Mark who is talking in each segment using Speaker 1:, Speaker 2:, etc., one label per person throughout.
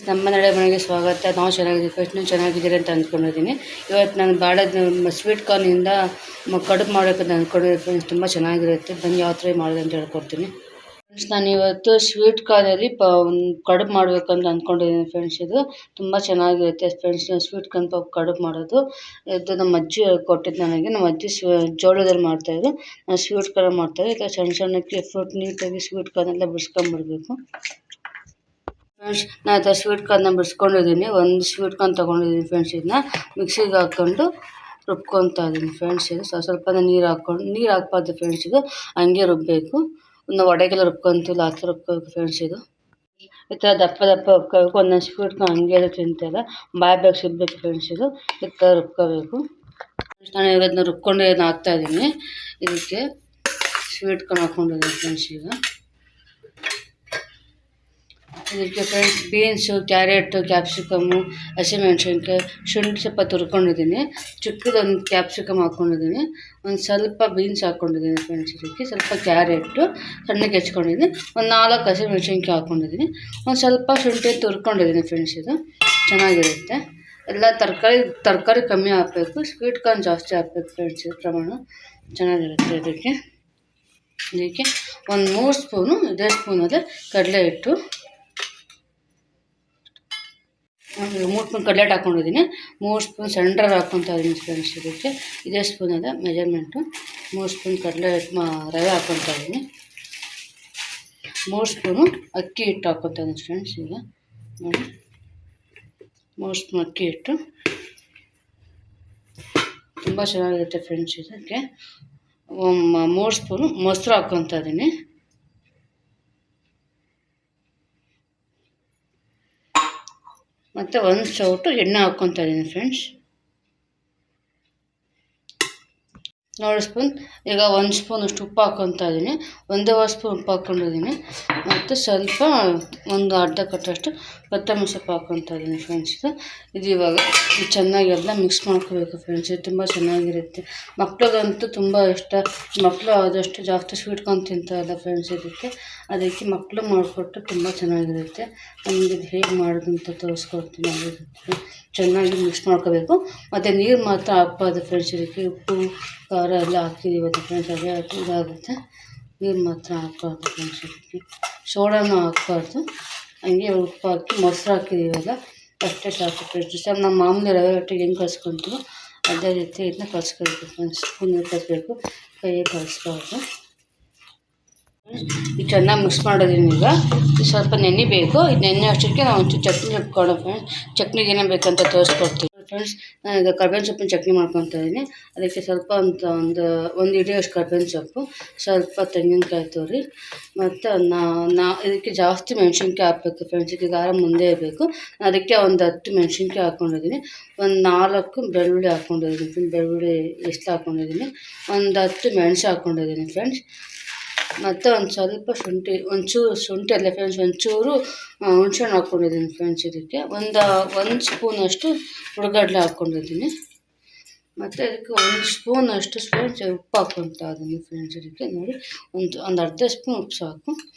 Speaker 1: ನಮ್ಮ ಮನೆಗೆ ಸ್ವಾಗತ. ನಾವು ಚೆನ್ನಾಗಿದ್ದೀವಿ. ಫಸ್ಟ್ ನೀವು ಚೆನ್ನಾಗಿದ್ದೀರಿ ಅಂತ ಅಂದ್ಕೊಂಡಿದ್ದೀನಿ. ಇವತ್ತು ನಾನು ಬಾಳದ ಸ್ವೀಟ್ ಕಾರ್ನಿಂದ ಕಡುಬು ಮಾಡೋಕ್ಕಂತ ಅಂದ್ಕೊಂಡಿದ್ದೀನಿ ಫ್ರೆಂಡ್ಸ್. ತುಂಬ ಚೆನ್ನಾಗಿರುತ್ತೆ. ಬನ್ನಿ ಯಾವ ಥರ ಮಾಡೋದು ಅಂತ ಹೇಳ್ಕೊಡ್ತೀನಿ ಫ್ರೆಂಡ್ಸ್. ನಾನು ಇವತ್ತು ಸ್ವೀಟ್ ಕಾರ್ನಲ್ಲಿ ಕಡುಬು ಮಾಡಬೇಕಂತ ಅಂದ್ಕೊಂಡಿದ್ದೀನಿ ಫ್ರೆಂಡ್ಸ್. ಇದು ತುಂಬ ಚೆನ್ನಾಗಿರುತ್ತೆ ಫ್ರೆಂಡ್ಸ್. ಸ್ವೀಟ್ ಕಾರ್ನ್ ಕಡುಬು ಮಾಡೋದು ಇದು ನಮ್ಮ ಅಜ್ಜಿ ಕೊಟ್ಟಿದ್ದು ನನಗೆ. ನಮ್ಮ ಅಜ್ಜಿ ಜೋಳದಲ್ಲಿ ಮಾಡ್ತಾಯಿದ್ರು, ನಾನು ಸ್ವೀಟ್ ಕಾರ್ನ್ ಮಾಡ್ತಾಯಿದ್ದೆ. ಈಗ ಸಣ್ಣ ಸಣ್ಣಕ್ಕೆ ಫ್ರೂಟ್ ನೀಟಾಗಿ ಸ್ವೀಟ್ ಕಾರ್ನೆಲ್ಲ ಬಿಡಿಸ್ಕೊಂಡ್ಬಿಡ್ಬೇಕು ಫ್ರೆಂಡ್ಸ್. ನಾನು ಅದು ಸ್ವೀಟ್ ಕಾರ್ನ ಬಿಡಿಸ್ಕೊಂಡಿದ್ದೀನಿ. ಒಂದು ಸ್ವೀಟ್ ಕಾರ್ನ್ ತೊಗೊಂಡಿದ್ದೀನಿ ಫ್ರೆಂಡ್ಸ್. ಇದನ್ನ ಮಿಕ್ಸಿಗೆ ಹಾಕ್ಕೊಂಡು ರುಬ್ಕೊತಾ ಇದ್ದೀನಿ ಫ್ರೆಂಡ್ಸ್. ಇದು ಸ್ವಲ್ಪ ನೀರು ಹಾಕ್ಬಾರ್ದು ಫ್ರೆಂಡ್ಸ್. ಇದು ಹಂಗೆ ರುಬ್ಬಬೇಕು. ಒಂದು ವಡೆಗೆಲ್ಲ ರುಬ್ಕೊಂತೀವಲ್ಲ ಆ ಥರ ರುಬ್ಕೋಬೇಕು ಫ್ರೆಂಡ್ಸ್. ಇದು ಈ ಥರ ದಪ್ಪ ರುಬ್ಕೋಬೇಕು. ಒಂದೊಂದು ಸ್ವೀಟ್ ಕಾರ್ನ್ ಹಂಗೆ ತಿಂತೆಲ್ಲ ಬಾಯಿ ಸಿಗಬೇಕು ಫ್ರೆಂಡ್ಸ್. ಇದು ಈ ಥರ ರುಬ್ಕೋಬೇಕು. ನಾನು ಇವತ್ತನ್ನ ರುಬ್ಕೊಂಡು ಹಾಕ್ತಾಯಿದ್ದೀನಿ. ಇದಕ್ಕೆ ಸ್ವೀಟ್ ಕಾರ್ನ್ ಹಾಕ್ಕೊಂಡಿದ್ದೀನಿ ಫ್ರೆಂಡ್ಸ್. ಇದಕ್ಕೆ ಫ್ರೆಂಡ್ಸ್ ಬೀನ್ಸು, ಕ್ಯಾರೆಟು, ಕ್ಯಾಪ್ಸಿಕಮ್ಮು, ಹಸಿಮೆಣ್ಸಿನ್ಕಾಯಿ, ಶುಂಠಿ ಸ್ವಲ್ಪ ತುರ್ಕೊಂಡಿದ್ದೀನಿ. ಚಿಕ್ಕದೊಂದು ಕ್ಯಾಪ್ಸಿಕಮ್ ಹಾಕ್ಕೊಂಡಿದ್ದೀನಿ. ಒಂದು ಸ್ವಲ್ಪ ಬೀನ್ಸ್ ಹಾಕ್ಕೊಂಡಿದ್ದೀನಿ ಫ್ರೆಂಡ್ಸ್. ಇದಕ್ಕೆ ಸ್ವಲ್ಪ ಕ್ಯಾರೆಟು ಸಣ್ಣಗೆ ಹೆಚ್ಕೊಂಡಿದ್ದೀನಿ. ಒಂದು 4 ಹಸಿಮೆಣ್ಸಿನ್ಕಾಯಿ ಹಾಕ್ಕೊಂಡಿದ್ದೀನಿ. ಒಂದು ಸ್ವಲ್ಪ ಶುಂಠಿ ತುರ್ಕೊಂಡಿದ್ದೀನಿ ಫ್ರೆಂಡ್ಸ್. ಇದು ಚೆನ್ನಾಗಿರುತ್ತೆ. ಎಲ್ಲ ತರಕಾರಿ ಕಮ್ಮಿ ಹಾಕಬೇಕು, ಸ್ವೀಟ್ ಕಾರ್ನ್ ಜಾಸ್ತಿ ಹಾಕ್ಬೇಕು ಫ್ರೆಂಡ್ಸ್. ಇದು ಪ್ರಮಾಣ ಚೆನ್ನಾಗಿರುತ್ತೆ. ಇದಕ್ಕೆ ಒಂದು 3 ಸ್ಪೂನು ಇದೇ ಸ್ಪೂನಲ್ಲಿ ಕಡಲೆ ಹಿಟ್ಟು, 3 ಸ್ಪೂನ್ ಕಡಲೆ ಹಿಟ್ಟು ಹಾಕ್ಕೊಂಡಿದ್ದೀನಿ. 3 ಸ್ಪೂನ್ ಸಣ್ಣ ರವೆ ಹಾಕ್ಕೊತಾ ಇದ್ದೀನಿ ಫ್ರೆಂಡ್ಸ್. ಇದಕ್ಕೆ ಇದೇ ಸ್ಪೂನದ ಮೆಜರ್ಮೆಂಟು. 3 ಸ್ಪೂನ್ ಕಡಲೆ ರವೆ ಹಾಕ್ಕೊತಾ ಇದ್ದೀನಿ. 3 ಸ್ಪೂನು ಅಕ್ಕಿ ಹಿಟ್ಟು ಹಾಕ್ಕೊತಾ ಇದ್ದೀನಿ ಫ್ರೆಂಡ್ಸ್. ಈಗ ನೋಡಿ 3 ಸ್ಪೂನ್ ಅಕ್ಕಿ ಹಿಟ್ಟು ತುಂಬ ಚೆನ್ನಾಗಿರುತ್ತೆ ಫ್ರೆಂಡ್ಸ್. ಇದಕ್ಕೆ 3 ಸ್ಪೂನು ಮೊಸರು ಹಾಕ್ಕೊತಾ ಇದ್ದೀನಿ. ಮತ್ತು 1 ಸೌಟು ಎಣ್ಣೆ ಹಾಕ್ಕೊತಾ ಇದ್ದೀನಿ ಫ್ರೆಂಡ್ಸ್. ನೋಡಿ ಸ್ಪೂನ್. ಈಗ 1 ಸ್ಪೂನಷ್ಟು ಉಪ್ಪು ಹಾಕ್ಕೊತಾ ಇದ್ದೀನಿ. 1.5 ಸ್ಪೂನ್ ಉಪ್ಪು ಹಾಕ್ಕೊಂಡಿದ್ದೀನಿ. ಮತ್ತು ಸ್ವಲ್ಪ ಒಂದು ಅರ್ಧ ಕಟ್ಟಷ್ಟು ಕೊತ್ತಂಬರಿ ಸೊಪ್ಪು ಹಾಕ್ಕೊತಾ ಇದ್ದೀನಿ ಫ್ರೆಂಡ್ಸ್. ಇದು ಇವಾಗ ಚೆನ್ನಾಗಿ ಎಲ್ಲ ಮಿಕ್ಸ್ ಮಾಡ್ಕೋಬೇಕು ಫ್ರೆಂಡ್ಸ್. ಇದು ತುಂಬ ಚೆನ್ನಾಗಿರುತ್ತೆ. ಮಕ್ಳಿಗಂತೂ ತುಂಬ ಇಷ್ಟ. ಮಕ್ಕಳು ಆದಷ್ಟು ಜಾಸ್ತಿ ಸ್ವೀಟ್ ಕಾರ್ನ್ ತಿಂತಾರಲ್ಲ ಫ್ರೆಂಡ್ಸ್. ಅದಕ್ಕೆ ಮಕ್ಕಳು ಮಾಡಿಕೊಟ್ಟು ತುಂಬ ಚೆನ್ನಾಗಿರುತ್ತೆ. ನಮಗೆ ಇದು ಹೇಗೆ ಮಾಡೋದು ಅಂತ ತೋರಿಸ್ಕೊಡ್ತೀನಿ. ಚೆನ್ನಾಗಿ ಮಿಕ್ಸ್ ಮಾಡ್ಕೋಬೇಕು. ಮತ್ತು ನೀರು ಮಾತ್ರ ಹಾಕ್ಬಾರ್ದು ಫ್ರೆಂಡ್ಸ್. ಇದಕ್ಕೆ ಉಪ್ಪು ಖಾರ ಎಲ್ಲ ಹಾಕಿದ್ದೀವಲ್ಲ ಫ್ರೆಂಡ್ಸ್, ಅದೇ ಇದಾಗುತ್ತೆ. ನೀರು ಮಾತ್ರ ಹಾಕ್ಬಾರ್ದು ಫ್ರೆಂಡ್ಸ್. ಇದಕ್ಕೆ ಸೋಡಾನು ಹಾಕ್ಬಾರ್ದು. ಹಂಗೆ ಉಪ್ಪು ಹಾಕಿ ಮೊಸರು ಹಾಕಿದ್ದೀವಲ್ಲ ಅಷ್ಟೇ ಸಾಕು ಫ್ರೆಂಡ್ಸ್. ಸರ್ ನಮ್ಮ ಮಾಮೂಲಿ ರವೆ ಒಟ್ಟಿಗೆ ಹೆಂಗೆ ಕಲಿಸ್ಕೊತೀವೋ ಅದೇ ರೀತಿ ಇದನ್ನ ಕಲಿಸ್ಕೊಳ್ಬೇಕು ಫ್ರೆಂಡ್ಸ್. ಸ್ಪೂನಲ್ಲಿ ಕಲಿಸ್ಬೇಕು, ಕೈಗೆ ಕಲಿಸ್ಬಾರ್ದು. ಇದು ಚೆನ್ನಾಗಿ ಮಿಕ್ಸ್ ಮಾಡೋದ್ರಿಂದ ಈಗ ಸ್ವಲ್ಪ ನೆನೆಬೇಕು. ಇದು ನೆನೆ ಅಷ್ಟಕ್ಕೆ ನಾವು ಒಂಚೂರು ಚಟ್ನಿ ರುಬ್ಕೊಳ್ಳೋ ಫ್ರೆಂಡ್ಸ್. ಚಟ್ನಿಗೆ ಏನೇನು ಬೇಕಂತ ತೋರಿಸ್ಕೊಡ್ತೀವಿ ಫ್ರೆಂಡ್ಸ್. ನಾನು ಈಗ ಕರ್ಬೇವಿನ ಸೊಪ್ಪಿನ ಚಟ್ನಿ ಮಾಡ್ಕೊತಾ ಇದ್ದೀನಿ. ಅದಕ್ಕೆ ಸ್ವಲ್ಪ ಒಂದು ಹಿಡಿಯೋಷ್ಟು ಕರ್ಬೇವಿನ ಸೊಪ್ಪು, ಸ್ವಲ್ಪ ತೆಂಗಿನಕಾಯಿ ತುರಿ, ಮತ್ತು ಇದಕ್ಕೆ ಜಾಸ್ತಿ ಮೆಣಸಿನ್ಕಾಯಿ ಹಾಕಬೇಕು ಫ್ರೆಂಡ್ಸ್. ಇದಕ್ಕೆ ಖಾರ ಮುಂದೆ ಬೇಕು. ಅದಕ್ಕೆ ಒಂದು 10 ಮೆಣಸಿನ್ಕಾಯಿ ಹಾಕ್ಕೊಂಡಿದ್ದೀನಿ. ಒಂದು 4 ಬೆಳ್ಳುಳ್ಳಿ ಹಾಕ್ಕೊಂಡಿದ್ದೀನಿ. ಬೆಳ್ಳುಳ್ಳಿ ಎಷ್ಟು ಹಾಕ್ಕೊಂಡಿದ್ದೀನಿ. ಒಂದು 10 ಮೆಣಸು ಹಾಕ್ಕೊಂಡಿದ್ದೀನಿ ಫ್ರೆಂಡ್ಸ್. ಮತ್ತು ಒಂದು ಸ್ವಲ್ಪ ಒಂಚೂರು ಶುಂಠಿ ಅಲ್ಲ ಫ್ರೆಂಡ್ಸ್, ಒಂಚೂರು ಹುಣ್ಸೆಹಣ್ಣು ಹಾಕ್ಕೊಂಡಿದ್ದೀನಿ ಫ್ರೆಂಡ್ಸ್. ಇದಕ್ಕೆ ಒಂದು ಸ್ಪೂನಷ್ಟು ಹುರ್ಗಡ್ಲೆ ಹಾಕ್ಕೊಂಡಿದ್ದೀನಿ. ಮತ್ತು ಇದಕ್ಕೆ 1 ಸ್ಪೂನಷ್ಟು ಫ್ರೆಂಡ್ಸ್ ಉಪ್ಪು ಹಾಕ್ಕೊತಾ ಇದ್ದೀನಿ ಫ್ರೆಂಡ್ಸ್. ಇದಕ್ಕೆ ನೋಡಿ ಒಂದು ಅರ್ಧ ಸ್ಪೂನ್ ಉಪ್ಪು ಸಾಕು.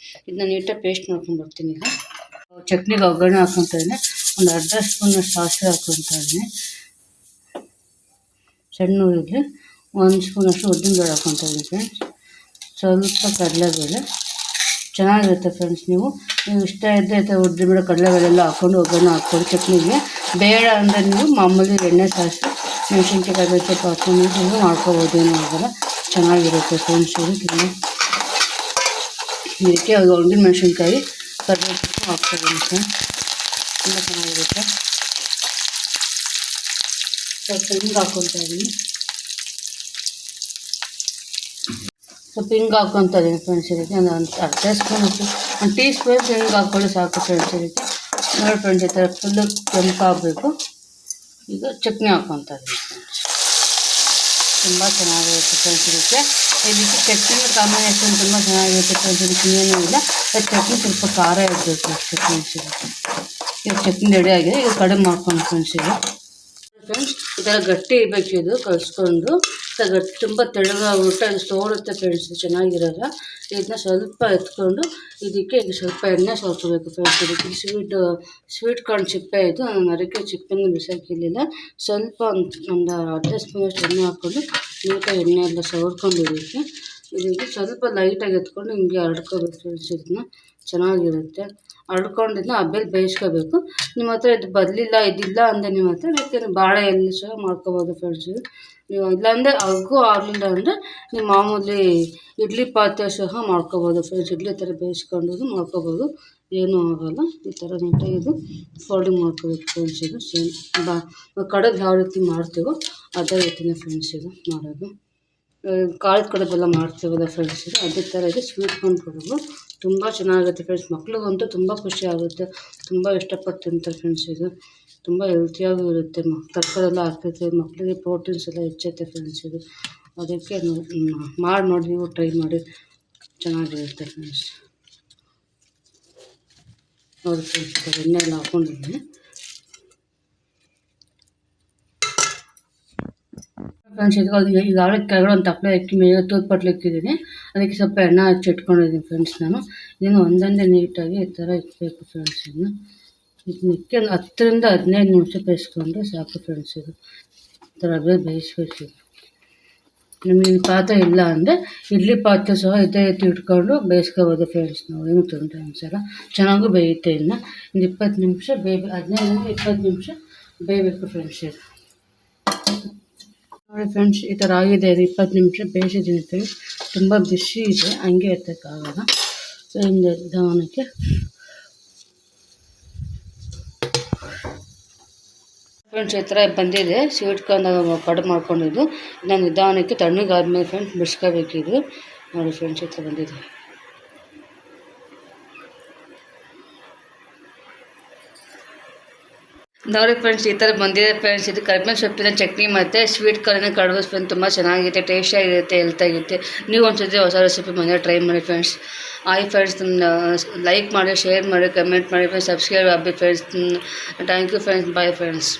Speaker 1: ಇದನ್ನ ನೀಟಾಗಿ ಪೇಸ್ಟ್ ಮಾಡ್ಕೊಂಡ್ಬರ್ತೀನಿ. ಈಗ ಚಟ್ನಿಗೆ ಒಗ್ಗರಣೆ ಹಾಕ್ಕೊತಾ ಇದ್ದೀನಿ. ಒಂದು ಅರ್ಧ ಸ್ಪೂನಷ್ಟು ಸಾಸಿವೆ ಹಾಕ್ಕೊತಾ ಇದ್ದೀನಿ. ಸಣ್ಣ ಉರಿಲಿ 1 ಸ್ಪೂನಷ್ಟು ಉದ್ದಿನಬೇಳೆ ಹಾಕ್ಕೊತಾ ಇದ್ದೀನಿ ಫ್ರೆಂಡ್ಸ್. ಸ್ವಲ್ಪ ಕಡಲೆಬೇಳೆ ಚೆನ್ನಾಗಿರುತ್ತೆ ಫ್ರೆಂಡ್ಸ್. ನೀವು ಇಷ್ಟ ಇದ್ದರೆ ಉದ್ದಿನಬೇಳೆ ಕಡಲೆಬೇಳೆ ಎಲ್ಲ ಹಾಕ್ಕೊಂಡು ಒಗ್ಗರಣೆ ಹಾಕ್ಕೊಂಡು ಚಟ್ನಿಗೆ. ಬೇಡ ಅಂದರೆ ನೀವು ಮಾಮೂಲಿ ಎಣ್ಣೆ ಸಾಸಿವೆ ಮೆಣಸಿನ್ಕಾಯಿ ಕಡಲೆ ಸೊಪ್ಪು ಹಾಕ್ಕೊಂಡು ನೀವು ಮಾಡ್ಕೋಬೋದು. ಏನೂ ಆಗಲ್ಲ, ಚೆನ್ನಾಗಿರುತ್ತೆ ಫ್ರೆಂಡ್ಸ್. ಇದಕ್ಕೆ ಒಣಗಿನ ಮೆಣಸಿನ್ಕಾಯಿ ಕಡಲೆ ಸೊಪ್ಪು ಹಾಕ್ತಿದ್ದೀನಿ ಫ್ರೆಂಡ್ಸ್. ತುಂಬ ಚೆನ್ನಾಗಿರುತ್ತೆ. ಸ್ವಲ್ಪ ಹಿಂಗೆ ಹಾಕ್ಕೊತಾ ಇದ್ದೀನಿ. ಸ್ವಲ್ಪ ಹಿಂಗೆ ಹಾಕ್ಕೊತಾ ಇದ್ದೀನಿ ಫ್ರೆಂಡ್ಸ್. ಇದಕ್ಕೆ ಒಂದು ಅರ್ಧ ಸ್ಪೂನಷ್ಟು, ಒಂದು ಟೀ ಸ್ಪೂನ್ ಹಿಂಗೆ ಹಾಕ್ಕೊಳ್ಳಿ ಸಾಕು ಫ್ರೆಂಡ್ಸ್. ಇದಕ್ಕೆ ನೋಡಿ ಫ್ರೆಂಡ್ಸ್, ಈ ಥರ ಫುಲ್ಲು ಕೆಂಪಾಗಬೇಕು. ಈಗ ಚಟ್ನಿ ಹಾಕ್ಕೊತಾ ಇದ್ದೀನಿ ಫ್ರೆಂಡ್ಸ್. ತುಂಬ ಚೆನ್ನಾಗಿರುತ್ತೆ ಫ್ರೆಂಡ್ಸ್. ಇದಕ್ಕೆ ಚಟ್ನಿ ಕಾಂಬಿನೇಷನ್ ತುಂಬ ಚೆನ್ನಾಗಿರುತ್ತೆ ಫ್ರೆಂಡ್ಸ್. ಇದಕ್ಕೆ ಇನ್ನೇನೂ ಇಲ್ಲ, ಚಟ್ನಿ ಸ್ವಲ್ಪ ಖಾರ ಇರಬೇಕು ಅಷ್ಟೇ ಫ್ರೆಂಡ್ಸ್. ಈಗ ಚಟ್ನಿ ರೆಡಿ ಆಗಿದೆ. ಈಗ ಕಡಿಮೆ ಮಾಡ್ಕೊಂಡು ಫ್ರೆಂಡ್ಸ್. ಫ್ರೆಂಡ್ಸ್ ಈ ಥರ ಗಟ್ಟಿ ಇರಬೇಕು. ಇದು ಕಲಿಸ್ಕೊಂಡು ತುಂಬ ತೆಳ್ಳಗಾಗ್ಬಿಟ್ಟು ಅದು ಸೋರುತ್ತೆ ಫ್ರೆಂಡ್ಸ್, ಚೆನ್ನಾಗಿರಲ್ಲ. ಇದನ್ನ ಸ್ವಲ್ಪ ಎತ್ಕೊಂಡು ಇದಕ್ಕೆ ಈಗ ಸ್ವಲ್ಪ ಎಣ್ಣೆ ಸೋರ್ಕೋಬೇಕು ಫ್ರೆಂಡ್ಸ್. ಇದಕ್ಕೆ ಸ್ವೀಟ್ ಕಾರ್ನ್ ಚಿಪ್ಪೆ ಇದು, ನಾನು ಅದಕ್ಕೆ ಚಿಪ್ಪೆನ ಬಿಸಾಕಿರಲಿಲ್ಲ. ಸ್ವಲ್ಪ ಒಂದು ಅರ್ಧ ಸ್ಪೂನಷ್ಟು ಎಣ್ಣೆ ಹಾಕ್ಕೊಂಡು ನೀಟಾಗಿ ಎಣ್ಣೆ ಎಲ್ಲ ಸವರ್ಕೊಂಡು ಇದಕ್ಕೆ ಸ್ವಲ್ಪ ಲೈಟಾಗಿ ಎತ್ಕೊಂಡು ಹಿಂಗೆ ಹರಡ್ಕೋಬೇಕು ಫ್ರೆಂಡ್ಸ್. ಇದನ್ನ ಚೆನ್ನಾಗಿರುತ್ತೆ. ಹರಡ್ಕೊಂಡಿದ್ದನ್ನ ಹಬ್ಬೆಲಿ ಬೇಯಿಸ್ಕೋಬೇಕು. ನಿಮ್ಮ ಹತ್ರ ಇದು ಬರಲಿಲ್ಲ, ಇದಿಲ್ಲ ಅಂದರೆ ನಿಮ್ಮ ಹತ್ರ ಬೇಕಿದ್ರೆ ಬಾಳೆ ಎಲೆ ಸಹ ಮಾಡ್ಕೋಬೋದು ಫ್ರೆಂಡ್ಸ್. ನೀವು ಇಲ್ಲಾಂದರೆ ಹಾಗೂ ಆಗಲಿಲ್ಲ ಅಂದರೆ ನೀವು ಮಾಮೂಲಿ ಇಡ್ಲಿ ಪಾತ್ರೆ ಸಹ ಮಾಡ್ಕೋಬೋದು ಫ್ರೆಂಡ್ಸ್. ಇಡ್ಲಿ ಥರ ಬೇಯಿಸ್ಕೊಂಡು ಮಾಡ್ಕೋಬೋದು, ಏನೂ ಆಗೋಲ್ಲ. ಈ ಥರ ನೀಟಾಗಿ ಇದು ಫೋಲ್ಡಿಂಗ್ ಮಾಡ್ಕೋಬೇಕು ಫ್ರೆಂಡ್ಸ್. ಇದು ಸೇಮ್ ಕಡುಬು ಯಾವ ರೀತಿ ಮಾಡ್ತೀವೋ ಅದೇ ರೀತಿಯೇ ಫ್ರೆಂಡ್ಸ್ ಇದು ಮಾಡೋದು. ಕಾಳದ ಕಡುಬೆಲ್ಲ ಮಾಡ್ತೀವಲ್ಲ ಫ್ರೆಂಡ್ಸ್, ಇದು ಅದೇ ಥರ ಇದೆ ಸ್ವೀಟ್ ಕಾರ್ನ್ ಕಡುಬು. ತುಂಬ ಚೆನ್ನಾಗುತ್ತೆ ಫ್ರೆಂಡ್ಸ್. ಮಕ್ಳಿಗಂತೂ ತುಂಬ ಖುಷಿ ಆಗುತ್ತೆ, ತುಂಬ ಇಷ್ಟಪಟ್ಟು ತಿಂತಾರೆ ಫ್ರೆಂಡ್ಸ್. ಇದು ತುಂಬ ಹೆಲ್ತಿಯಾಗೂ ಇರುತ್ತೆ. ತರಕಾರಿ ಎಲ್ಲ ಹಾಕಿರ್ತೀವಿ, ಮಕ್ಕಳಿಗೆ ಪ್ರೋಟೀನ್ಸ್ ಎಲ್ಲ ಹೆಚ್ಚುತ್ತೆ ಫ್ರೆಂಡ್ಸ್. ಇದು ಅದಕ್ಕೆ ಮಾಡಿ ನೋಡಿ, ನೀವು ಟ್ರೈ ಮಾಡಿ, ಚೆನ್ನಾಗಿರುತ್ತೆ ಫ್ರೆಂಡ್ಸ್. ನೋಡಿ ಫ್ರೆಂಡ್ಸ್, ಎಣ್ಣೆ ಎಲ್ಲ ಹಾಕ್ಕೊಂಡಿದ್ದೀನಿ ಫ್ರೆಂಡ್ಸ್. ಈಗಾಗಲೇ ಕೆಳಗಡೆ ಒಂದು ತಪ್ಪಲೆ ಅಕ್ಕಿ ಮೇಲೆ ತೂತ್ಪಟ್ಲು ಇಕ್ಕಿದ್ದೀನಿ, ಅದಕ್ಕೆ ಸ್ವಲ್ಪ ಎಣ್ಣೆ ಹಚ್ಚಿ ಇಟ್ಕೊಂಡಿದ್ದೀನಿ ಫ್ರೆಂಡ್ಸ್. ನಾನು ಇದನ್ನು ಒಂದೊಂದೇ ನೀಟಾಗಿ ಈ ಥರ ಇಕ್ಬೇಕು ಫ್ರೆಂಡ್ಸ್. ಇದನ್ನ ಇಕ್ಕಿ ಒಂದು 10ರಿಂದ 15 ನಿಮಿಷ ಬೇಯಿಸ್ಕೊಂಡ್ರೆ ಸಾಕು ಫ್ರೆಂಡ್ಸ್. ಇದು ಈ ಥರ ಬೇಯಿಸ್ಬೇಕು. ನಿಮಗೆ ಪಾತ್ರೆ ಇಲ್ಲ ಅಂದರೆ ಇಡ್ಲಿ ಪಾತ್ರೆ ಸಹ ಇದೇ ರೀತಿ ಇಟ್ಕೊಂಡು ಬೇಯಿಸ್ಕೋಬೋದು ಫ್ರೆಂಡ್ಸ್. ನಾವು ಏನು ತೊಂದರೆ ಅನಿಸಲ್ಲ, ಚೆನ್ನಾಗೂ ಬೇಯುತ್ತೆ. ಇನ್ನು ಒಂದು 20 ನಿಮಿಷ 15ರಿಂದ 20 ನಿಮಿಷ ಬೇಯಬೇಕು ಫ್ರೆಂಡ್ಸ್. ಇದು ನೋಡಿ ಫ್ರೆಂಡ್ಸ್, ಈ ಥರ ಆಗಿದೆ. ಇದು 20 ನಿಮಿಷ ಬೇಯಿಸಿದ್ದೀನಿ ಫ್ರೆಂಡ್ಸ್. ತುಂಬ ಬಿಸಿ ಇದೆ, ಹಂಗೆ ಎತ್ತಕ್ಕಾಗಲ್ಲ. ನಿಧಾನಕ್ಕೆ ಫ್ರೆಂಡ್ಸ್ ಈ ಥರ ಬಂದಿದೆ. ಸ್ವೀಟ್ ಕಾರ್ನ್ ಕಡುಬು ಮಾಡ್ಕೊಂಡಿದ್ದು ನಾನು ನಿಧಾನಕ್ಕೆ ತಣ್ಣಗಾದ್ಮೇಲೆ ಫ್ರೆಂಡ್ಸ್ ಬಿಡಿಸ್ಕೋಬೇಕಿದು. ನೋಡಿ ಫ್ರೆಂಡ್ಸ್, ಈ ಥರ ಬಂದಿದೆ. ನೋಡಿ ಫ್ರೆಂಡ್ಸ್, ಈ ಥರ ಬಂದಿದೆ ಫ್ರೆಂಡ್ಸ್. ಇದು ಕರಿಬೇವಿನ ಸೊಪ್ಪಿನ ಚಟ್ನಿ ಮತ್ತು ಸ್ವೀಟ್ ಕಾರ್ನಿನ ಕಡುಬು ಫ್ರೆಂಡ್ಸ್. ತುಂಬ ಚೆನ್ನಾಗಿದೆ, ಟೇಸ್ಟಿಯಾಗಿರುತ್ತೆ, ಹೆಲ್ತಾಗಿರುತ್ತೆ. ನೀವು ಒಂದ್ಸತಿ ಹೊಸ ರೆಸಿಪಿ ಮನೇಲಿ ಟ್ರೈ ಮಾಡಿ ಫ್ರೆಂಡ್ಸ್. ಆಯ್ ಫ್ರೆಂಡ್ಸ್, ಲೈಕ್ ಮಾಡಿ, ಶೇರ್ ಮಾಡಿ, ಕಮೆಂಟ್ ಮಾಡಿ ಫ್ರೆಂಡ್ಸ್, ಸಬ್ಸ್ಕ್ರೈಬ್ ಆಗಿ friends. Thank you friends, bye friends.